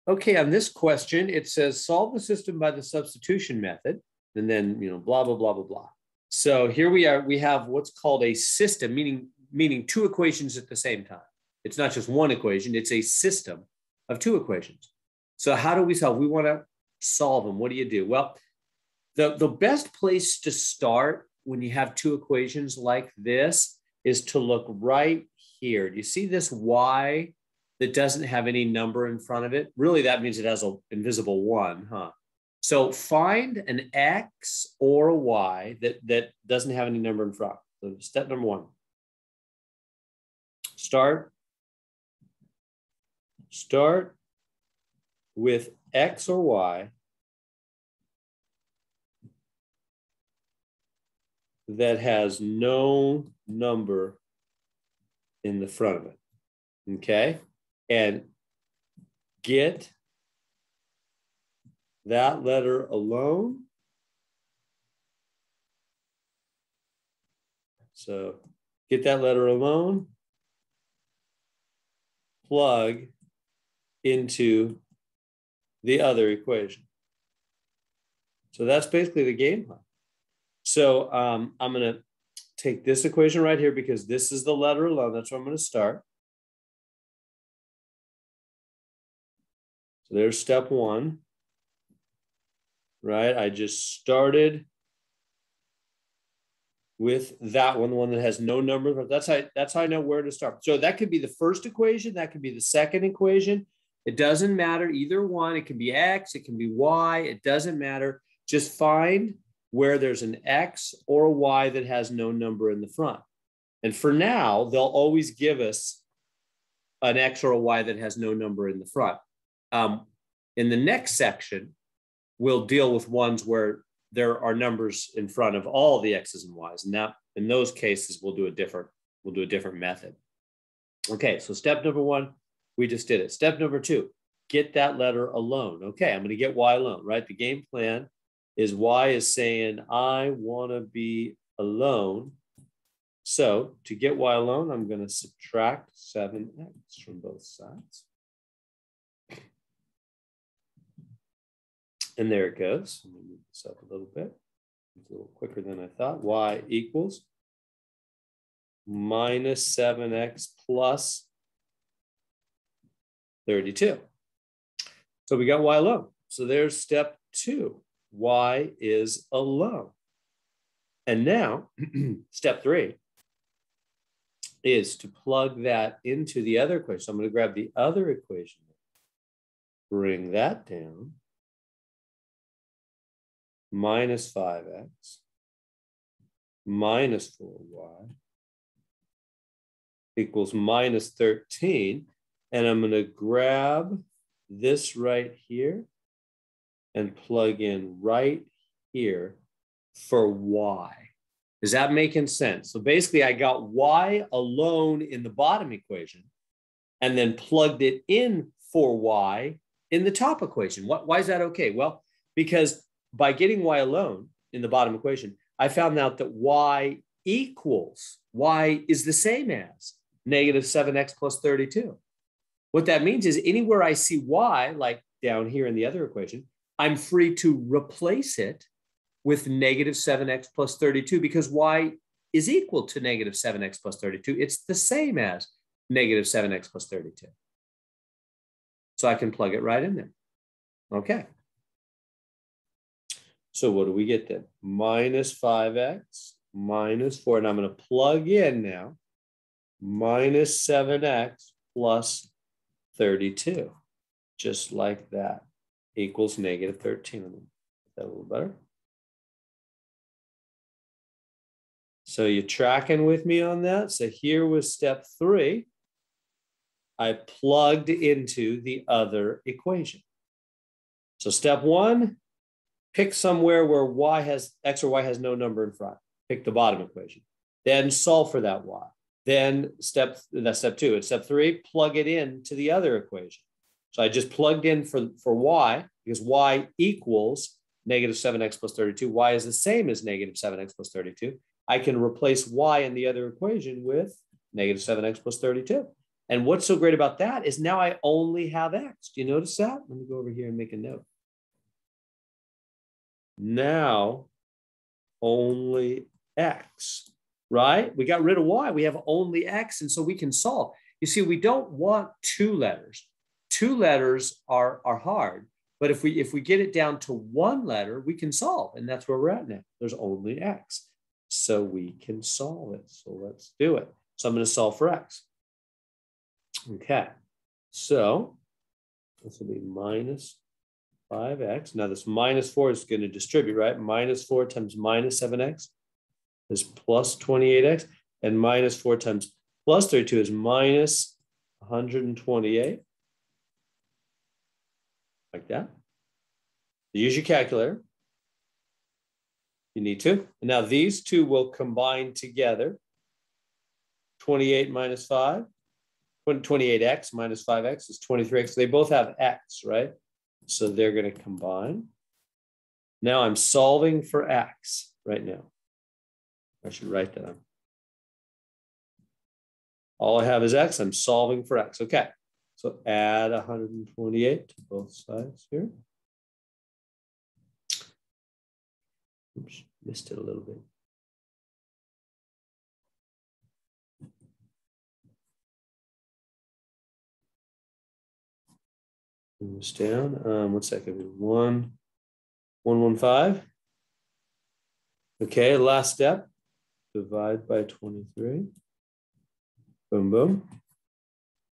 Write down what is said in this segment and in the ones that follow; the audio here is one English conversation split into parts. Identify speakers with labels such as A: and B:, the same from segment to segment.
A: Okay, on this question, it says solve the system by the substitution method, and then, blah, blah, blah, blah, blah. So here we are, we have what's called a system, meaning two equations at the same time. It's not just one equation, it's a system of two equations. So how do we solve? We want to solve them. What do you do? Well, the best place to start when you have two equations like this is to look right here. Do you see this y that doesn't have any number in front of it? Really, that means it has an invisible 1, huh? So find an x or a y that doesn't have any number in front. So step number 1. Start with x or y that has no number in the front of it, okay? And get that letter alone. So get that letter alone, plug into the other equation. So that's basically the game plan. So I'm going to take this equation right here because this is the letter alone. That's where I'm going to start. So there's step 1, right? I just started with that one, the one that has no number. That's how I know where to start. So that could be the first equation. That could be the second equation. It doesn't matter, either one. It can be x, it can be y. It doesn't matter. Just find where there's an x or a y that has no number in the front. And for now, they'll always give us an x or a y that has no number in the front. In the next section, we'll deal with ones where there are numbers in front of all the x's and y's. And that, in those cases, we'll do a different method. Okay, so step number 1, we just did it. Step number 2, get that letter alone. Okay, I'm going to get y alone, right? The game plan is y is saying, I want to be alone. So to get y alone, I'm going to subtract 7x from both sides. And there it goes. Let me move this up a little bit. It's a little quicker than I thought. Y equals minus 7x plus 32. So we got y alone. So there's step 2. Y is alone. And now, step 3 is to plug that into the other equation. So I'm going to grab the other equation, bring that down, minus 5x minus 4y equals minus 13. And I'm going to grab this right here and plug in right here for y. Is that making sense? So basically, I got y alone in the bottom equation and then plugged it in for y in the top equation. Why is that okay? Well, because by getting y alone in the bottom equation, I found out that y is the same as negative 7x plus 32. What that means is anywhere I see y, like down here in the other equation, I'm free to replace it with negative 7x plus 32 because y is equal to negative 7x plus 32. It's the same as negative 7x plus 32. So I can plug it right in there. Okay. So what do we get then? Minus 5x minus 4. And I'm going to plug in now minus 7x plus 32. Just like that. Equals negative 13. Let me get that a little better. So you're tracking with me on that? So here was step 3. I plugged into the other equation. So step 1, pick somewhere where x or y has no number in front. Pick the bottom equation. Then solve for that y. Then that's step 2. And step 3, plug it in to the other equation. So I just plugged in for y because y equals negative 7x plus 32. Y is the same as negative 7x plus 32. I can replace y in the other equation with negative 7x plus 32. And what's so great about that is now I only have x. Do you notice that? Let me go over here and make a note. Now, only x, right? We got rid of y. We have only x, and so we can solve. You see, we don't want two letters. Two letters are hard. But if we get it down to one letter, we can solve. And that's where we're at now. There's only x. So we can solve it. So let's do it. So I'm going to solve for x. Okay. So this will be minus 5x. Now this minus 4 is going to distribute, right? Minus 4 times minus 7x is plus 28x. And minus 4 times plus 32 is minus 128. Like that. Use your calculator. You need to. And now these two will combine together. 28 minus 5. 28x minus 5x is 23x. They both have x, right? So they're going to combine. Now I'm solving for x right now. I should write that down. All I have is x. I'm solving for x. Okay. So add 128 to both sides here. Oops, missed it a little bit. Bring this down. What's that going to be? 115. Okay, last step. Divide by 23. Boom, boom.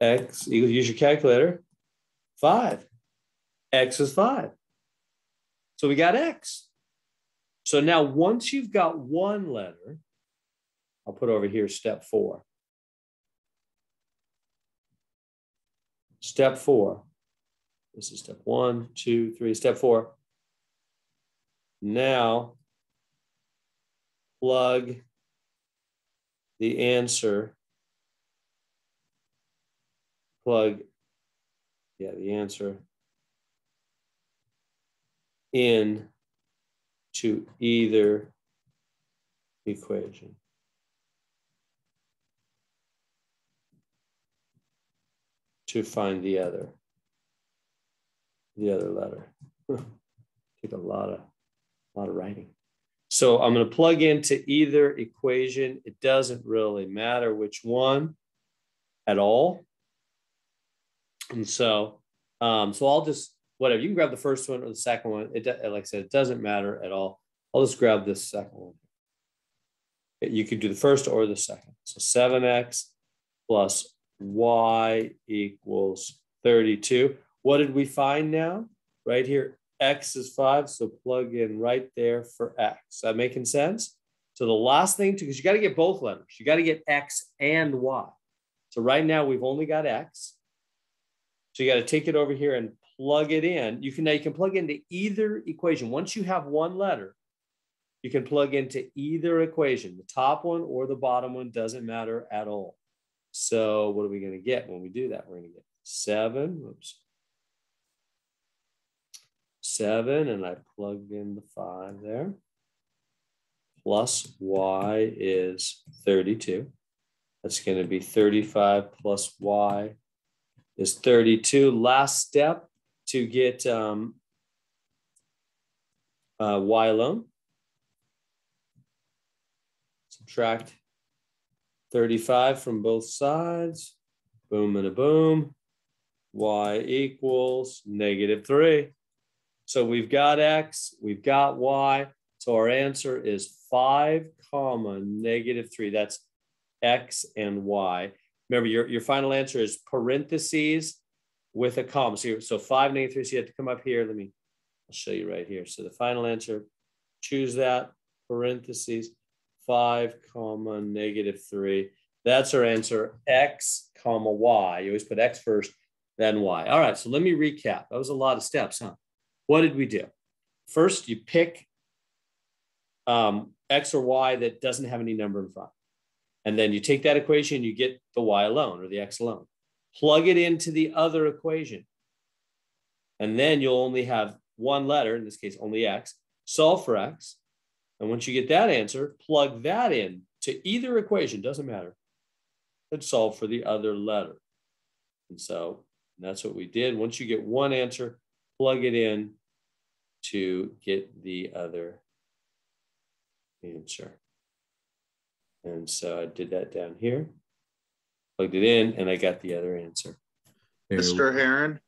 A: X equals, use your calculator, 5. X is 5. So we got x. So now once you've got one letter, I'll put over here step 4. Step 4. This is step 1, 2, 3, step 4. Now plug the answer. The answer in to either equation. To find the other letter. Take a lot of writing. So I'm going to plug into either equation. It doesn't really matter which one at all. And so, I'll just, whatever, you can grab the first one or the second one. Like I said, it doesn't matter at all. I'll just grab this second one. You could do the first or the second. So 7x plus y equals 32. What did we find now? Right here, x is 5. So plug in right there for x. Is that making sense? So the last thing, because you got to get both letters. You got to get x and y. So right now we've only got x. So you got to take it over here and plug it in. You can plug into either equation. Once you have one letter, you can plug into either equation. The top one or the bottom one doesn't matter at all. So what are we going to get when we do that? We're going to get 7. 7, and I plugged in the 5 there. Plus y is 32. That's going to be 35 plus y is 32. Last step to get y alone. Subtract 35 from both sides. Boom and a boom. Y equals -3. So we've got x, we've got y. So our answer is 5, -3. That's x and y. Remember, your final answer is parentheses with a comma. So 5, -3, so you have to come up here. I'll show you right here. So the final answer, choose that, parentheses, 5, -3. That's our answer, x, y. You always put x first, then y. All right, so let me recap. That was a lot of steps, huh? What did we do? First, you pick x or y that doesn't have any number in front. And then you take that equation, you get the y alone or the x alone. Plug it into the other equation. And then you'll only have one letter, in this case, only x. Solve for x. And once you get that answer, plug that in to either equation, doesn't matter, and solve for the other letter. And so that's what we did. Once you get one answer, plug it in to get the other answer. And so I did that down here, plugged it in, and I got the other answer.
B: Mr. Heron,